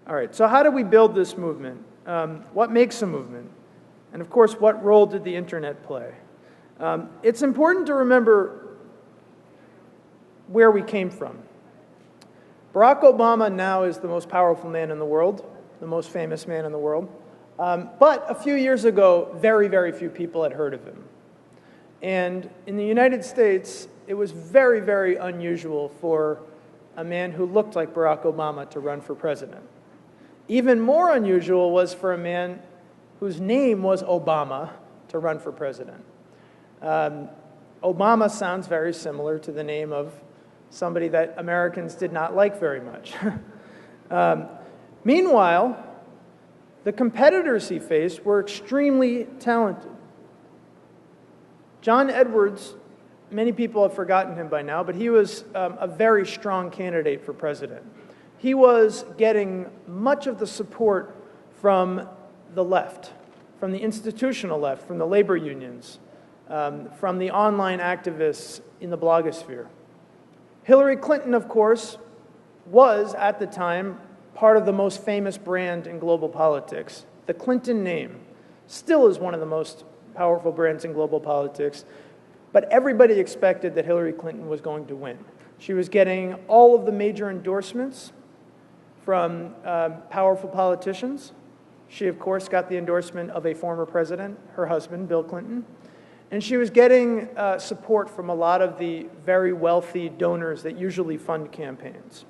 All right, so how do we build this movement? What makes a movement? And of course, what role did the internet play? It's important to remember where we came from. Barack Obama now is the most powerful man in the world, the most famous man in the world. But a few years ago, very, very few people had heard of him. And in the United States, it was very, very unusual for a man who looked like Barack Obama to run for president. Even more unusual was for a man whose name was Obama to run for president. Obama sounds very similar to the name of somebody that Americans did not like very much. Meanwhile, the competitors he faced were extremely talented. John Edwards, many people have forgotten him by now, but he was a very strong candidate for president. He was getting much of the support from the left, from the institutional left, from the labor unions, from the online activists in the blogosphere. Hillary Clinton, of course, was, at the time, part of the most famous brand in global politics. The Clinton name still is one of the most powerful brands in global politics, but everybody expected that Hillary Clinton was going to win. She was getting all of the major endorsements from powerful politicians. She, of course, got the endorsement of a former president, her husband, Bill Clinton. And she was getting support from a lot of the very wealthy donors that usually fund campaigns.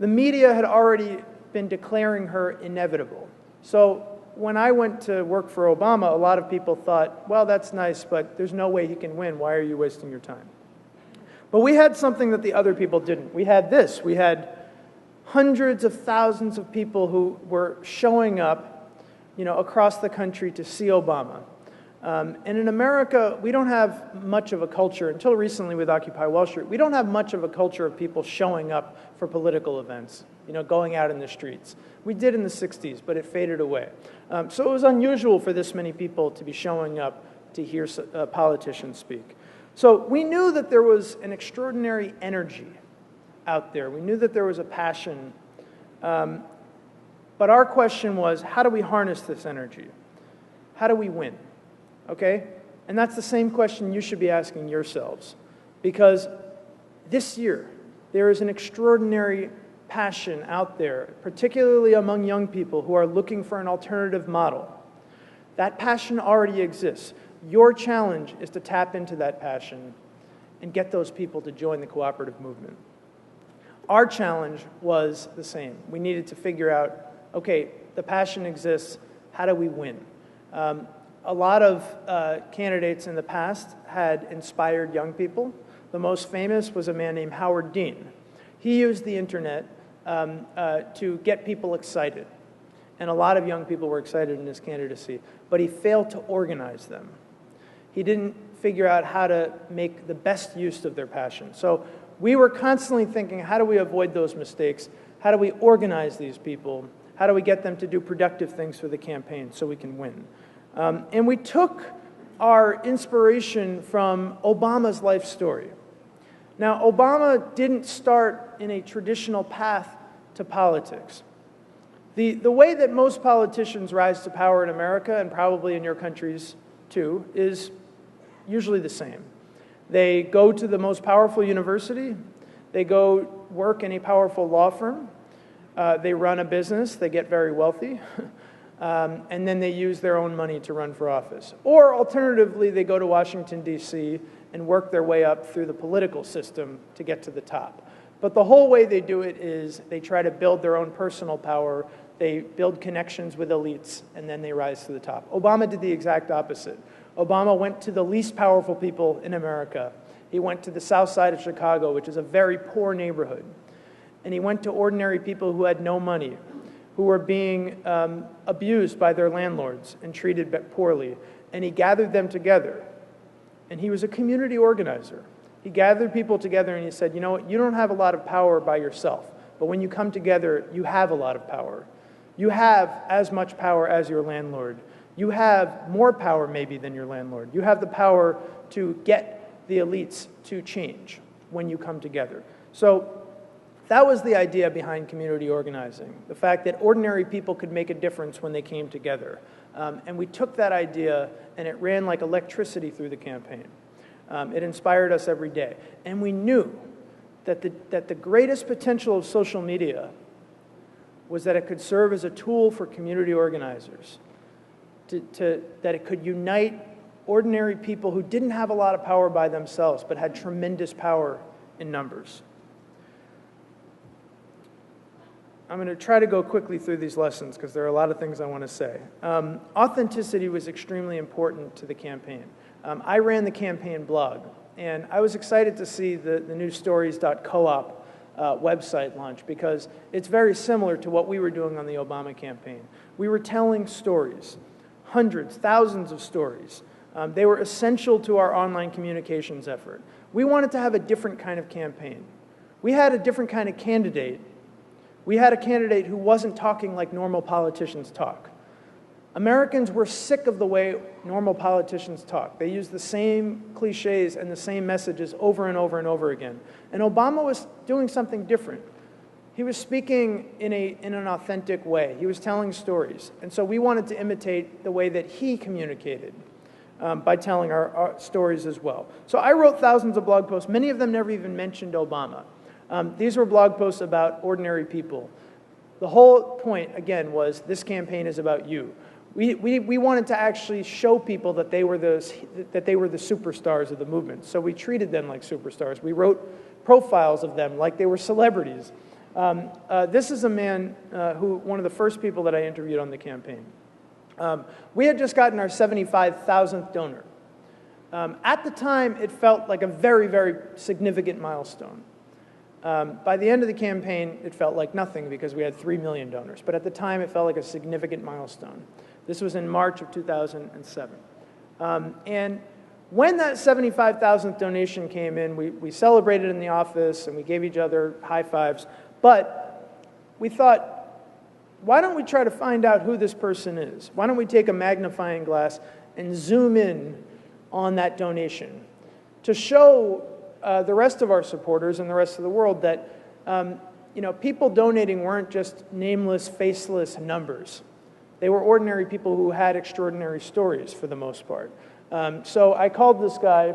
The media had already been declaring her inevitable. So when I went to work for Obama, a lot of people thought, well, that's nice, but there's no way he can win. Why are you wasting your time? But we had something that the other people didn't. We had this. We had hundreds of thousands of people who were showing up, across the country to see Obama. And in America, we don't have much of a culture, until recently with Occupy Wall Street, we don't have much of a culture of people showing up for political events, going out in the streets. We did in the 60s, but it faded away. So it was unusual for this many people to be showing up to hear politicians speak. So we knew that there was an extraordinary energy out there. We knew that there was a passion. But our question was, how do we harness this energy? How do we win? Okay? And that's the same question you should be asking yourselves. Because this year, there is an extraordinary passion out there, particularly among young people who are looking for an alternative model. That passion already exists. Your challenge is to tap into that passion and get those people to join the cooperative movement. Our challenge was the same. We needed to figure out, okay, the passion exists, how do we win? A lot of candidates in the past had inspired young people. The most famous was a man named Howard Dean. He used the internet to get people excited. And a lot of young people were excited in his candidacy, but he failed to organize them. He didn't figure out how to make the best use of their passion. So we were constantly thinking, how do we avoid those mistakes? How do we organize these people? How do we get them to do productive things for the campaign so we can win? And we took our inspiration from Obama's life story. Now, Obama didn't start in a traditional path to politics. The way that most politicians rise to power in America, and probably in your countries too, is usually the same. They go to the most powerful university, they go work in a powerful law firm, they run a business, they get very wealthy, and then they use their own money to run for office. Or alternatively, they go to Washington, D.C. and work their way up through the political system to get to the top. But the whole way they do it is they try to build their own personal power, they build connections with elites, and then they rise to the top. Obama did the exact opposite. Obama went to the least powerful people in America. He went to the south side of Chicago, which is a very poor neighborhood. And he went to ordinary people who had no money, who were being abused by their landlords and treated poorly. And he gathered them together. And he was a community organizer. He gathered people together and he said, you know what, you don't have a lot of power by yourself, but when you come together, you have a lot of power. You have as much power as your landlord. You have more power maybe than your landlord. You have the power to get the elites to change when you come together. So That was the idea behind community organizing, the fact that ordinary people could make a difference when they came together. And we took that idea, and it ran like electricity through the campaign. It inspired us every day. And we knew that the greatest potential of social media was that it could serve as a tool for community organizers, that it could unite ordinary people who didn't have a lot of power by themselves, but had tremendous power in numbers. I'm going to try to go quickly through these lessons because there are a lot of things I want to say. Authenticity was extremely important to the campaign. I ran the campaign blog, and I was excited to see the new stories.coop website launch because it's very similar to what we were doing on the Obama campaign. We were telling stories, hundreds, thousands of stories. They were essential to our online communications effort. We wanted to have a different kind of campaign. We had a different kind of candidate. We had a candidate who wasn't talking like normal politicians talk. Americans were sick of the way normal politicians talk. They used the same cliches and the same messages over and over and over again. And Obama was doing something different. He was speaking in an authentic way. He was telling stories. And so we wanted to imitate the way that he communicated by telling our stories as well. So I wrote thousands of blog posts. Many of them never even mentioned Obama. These were blog posts about ordinary people. The whole point, again, was this campaign is about you. We wanted to actually show people that they were the superstars of the movement. So we treated them like superstars. We wrote profiles of them like they were celebrities. This is a man one of the first people that I interviewed on the campaign. We had just gotten our 75,000th donor. At the time, it felt like a very, very significant milestone. By the end of the campaign, it felt like nothing because we had 3 million donors. But at the time, it felt like a significant milestone. This was in March of 2007. And when that 75,000th donation came in, we celebrated in the office and we gave each other high fives. But we thought, why don't we try to find out who this person is? Why don't we take a magnifying glass and zoom in on that donation to show the rest of our supporters and the rest of the world that people donating weren't just nameless, faceless numbers. They were ordinary people who had extraordinary stories for the most part. So I called this guy,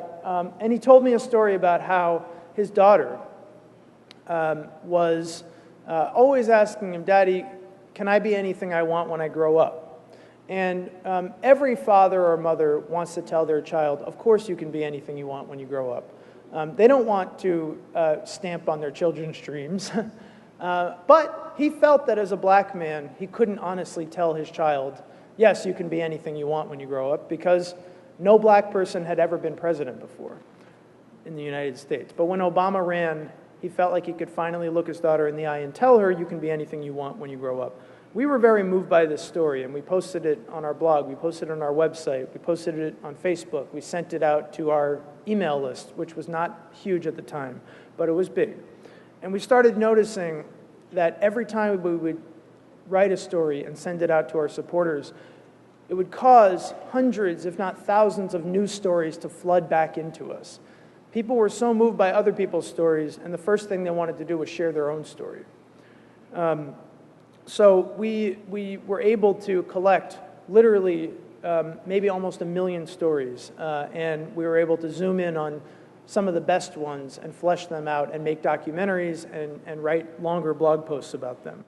and he told me a story about how his daughter was always asking him, "Daddy, can I be anything I want when I grow up?" And every father or mother wants to tell their child, of course you can be anything you want when you grow up. They don't want to stamp on their children's dreams. But he felt that as a black man, he couldn't honestly tell his child, yes, you can be anything you want when you grow up, because no black person had ever been president before in the United States. But when Obama ran, he felt like he could finally look his daughter in the eye and tell her, you can be anything you want when you grow up. We were very moved by this story, and we posted it on our blog, we posted it on our website, we posted it on Facebook, we sent it out to our email list, which was not huge at the time, but it was big. And we started noticing that every time we would write a story and send it out to our supporters, it would cause hundreds, if not thousands, of news stories to flood back into us. People were so moved by other people's stories, and the first thing they wanted to do was share their own story. So we were able to collect literally maybe almost 1 million stories, and we were able to zoom in on some of the best ones and flesh them out and make documentaries and write longer blog posts about them.